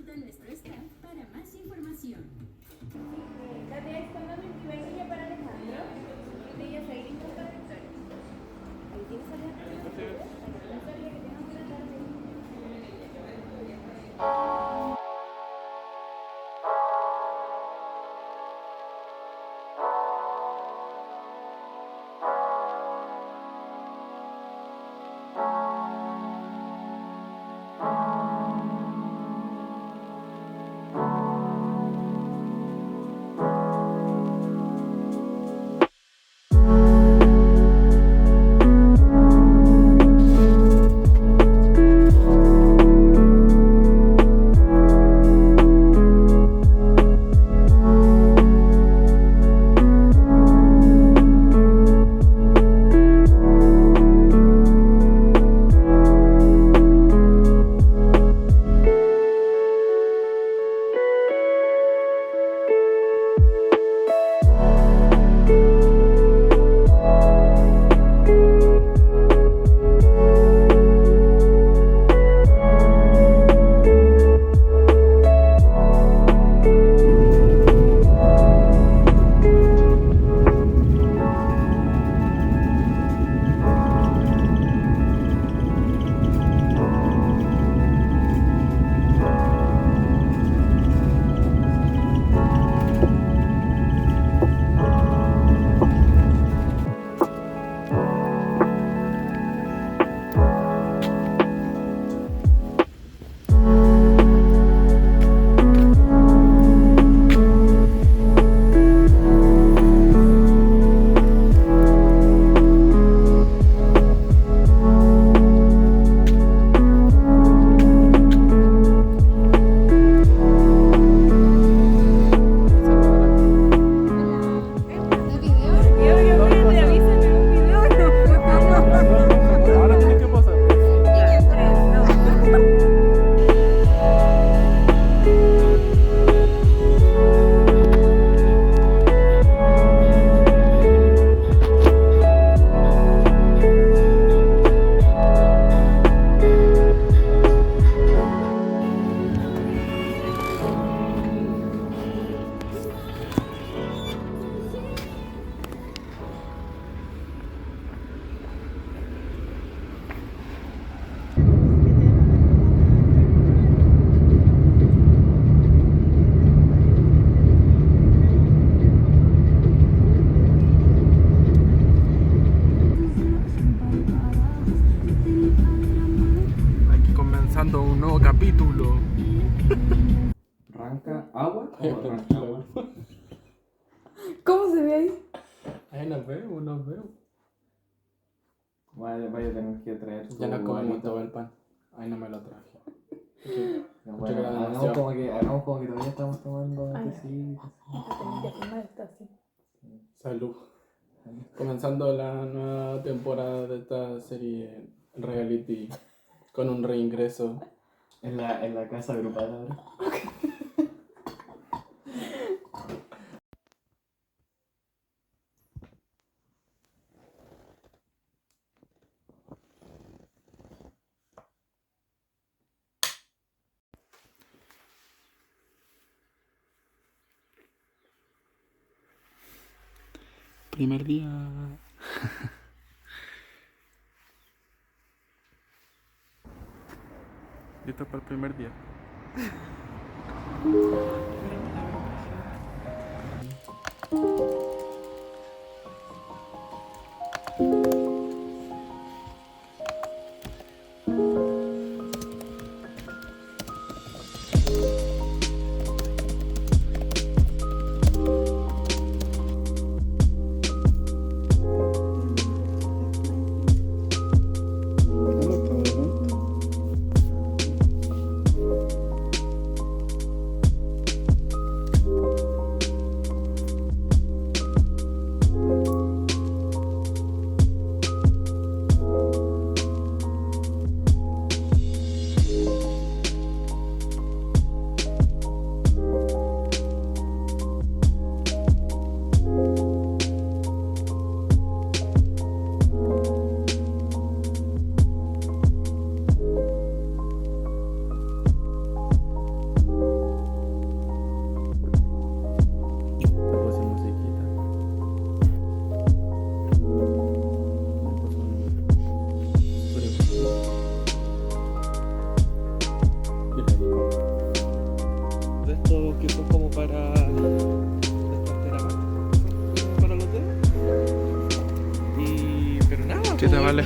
Consulta nuestro staff para más información. La de escondón 29 ya para Alejandro. Y de ella seguir para Victoria. Ahí tienes a Alejandro. No sabía que tengo que tratar de... Ahora tienes que pasar. Aquí comenzando un nuevo capítulo. ¿Arranca agua o arranca agua? ¿Cómo se ve ahí? Ahí nos vemos, nos vemos. Vaya a tener que traer su Ya no comemos varita. todo el pan. Ahí no me lo traje. No, Mucho bueno, que hagamos demasiado. como que todavía estamos tomando Ay. tecitos. Tengo que filmar esto así. Salud. Comenzando la nueva temporada de esta serie reality con un reingreso. En la casa grupal ahora. Primer día. Listo para el primer día.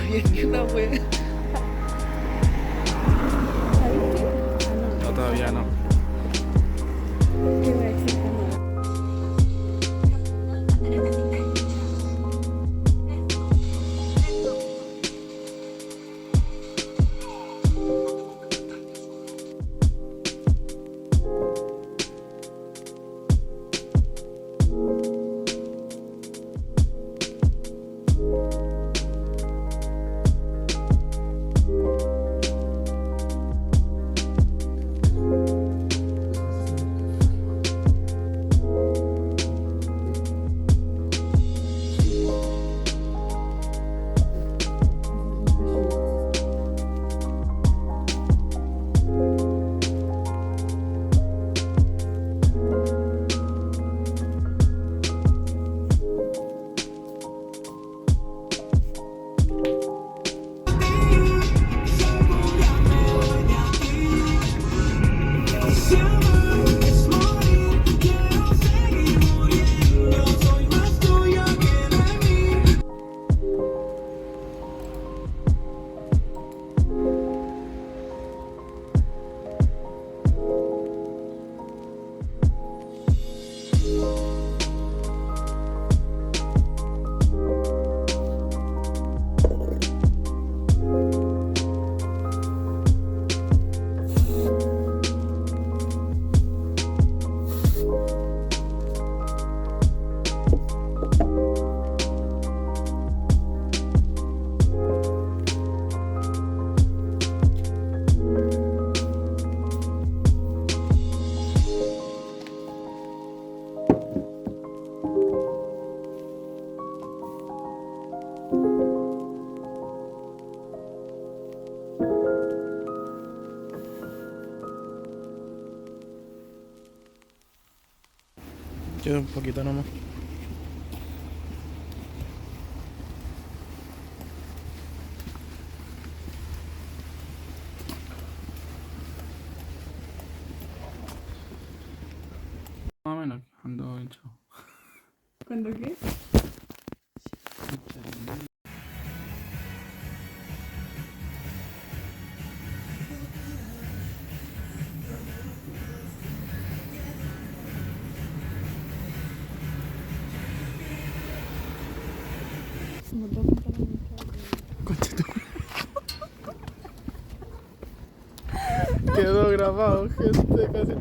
bien ni una wea. ¿Sabes qué? Ah, no. No, todavía no. Qué wea existe, no. Queda un poquito nomás. Más o menos, ando hecho. ¿Cuándo qué? Somos dos contra la Concha tu- Quedó grabado, gente. Casi.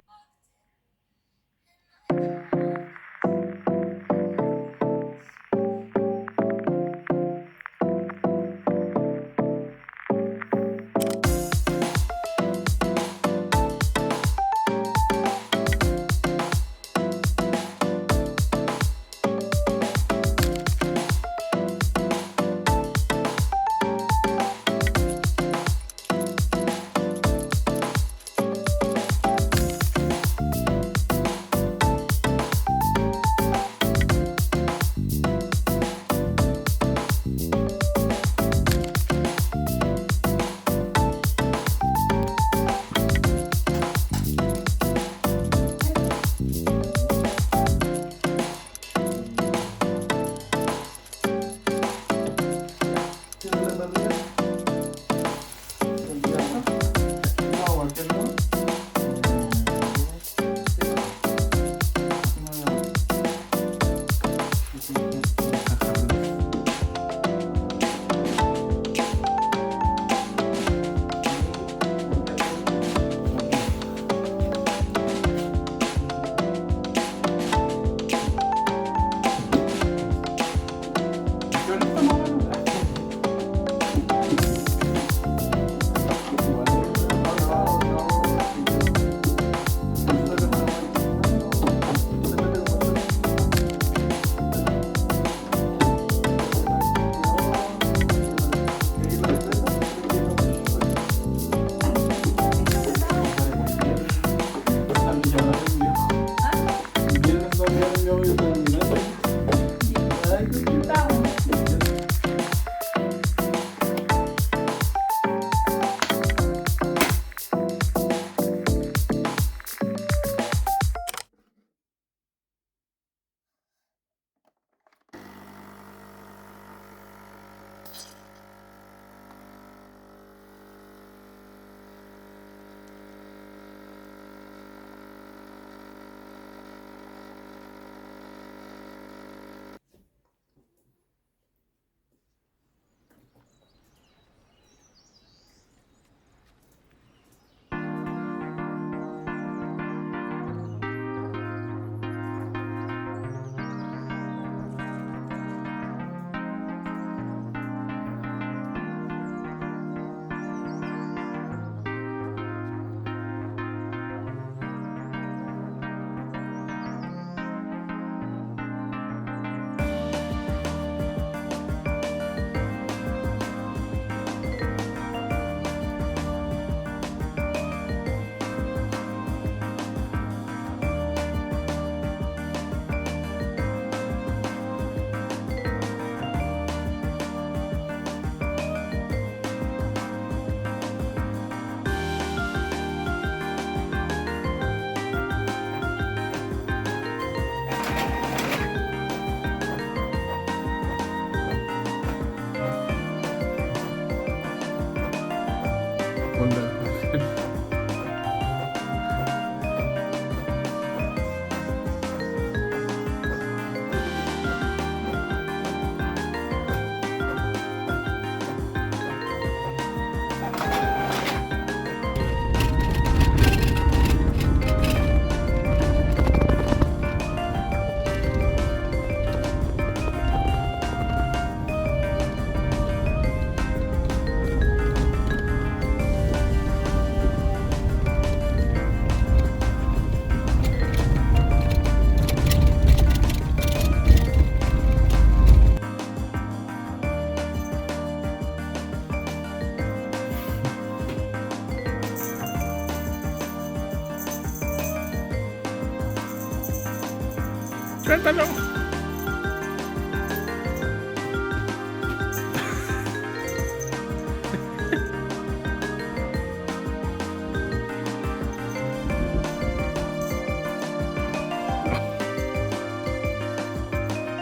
Suéltalo.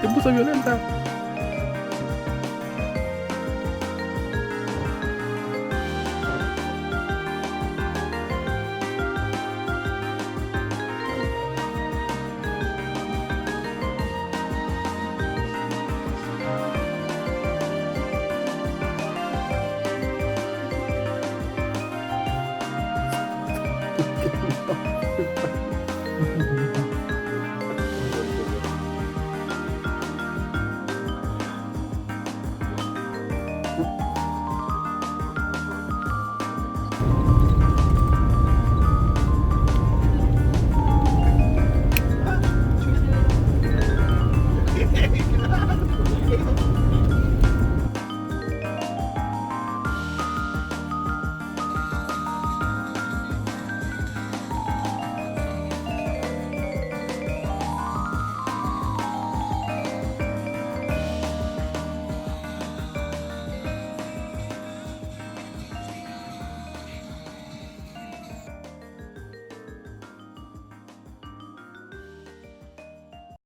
Se puso violenta.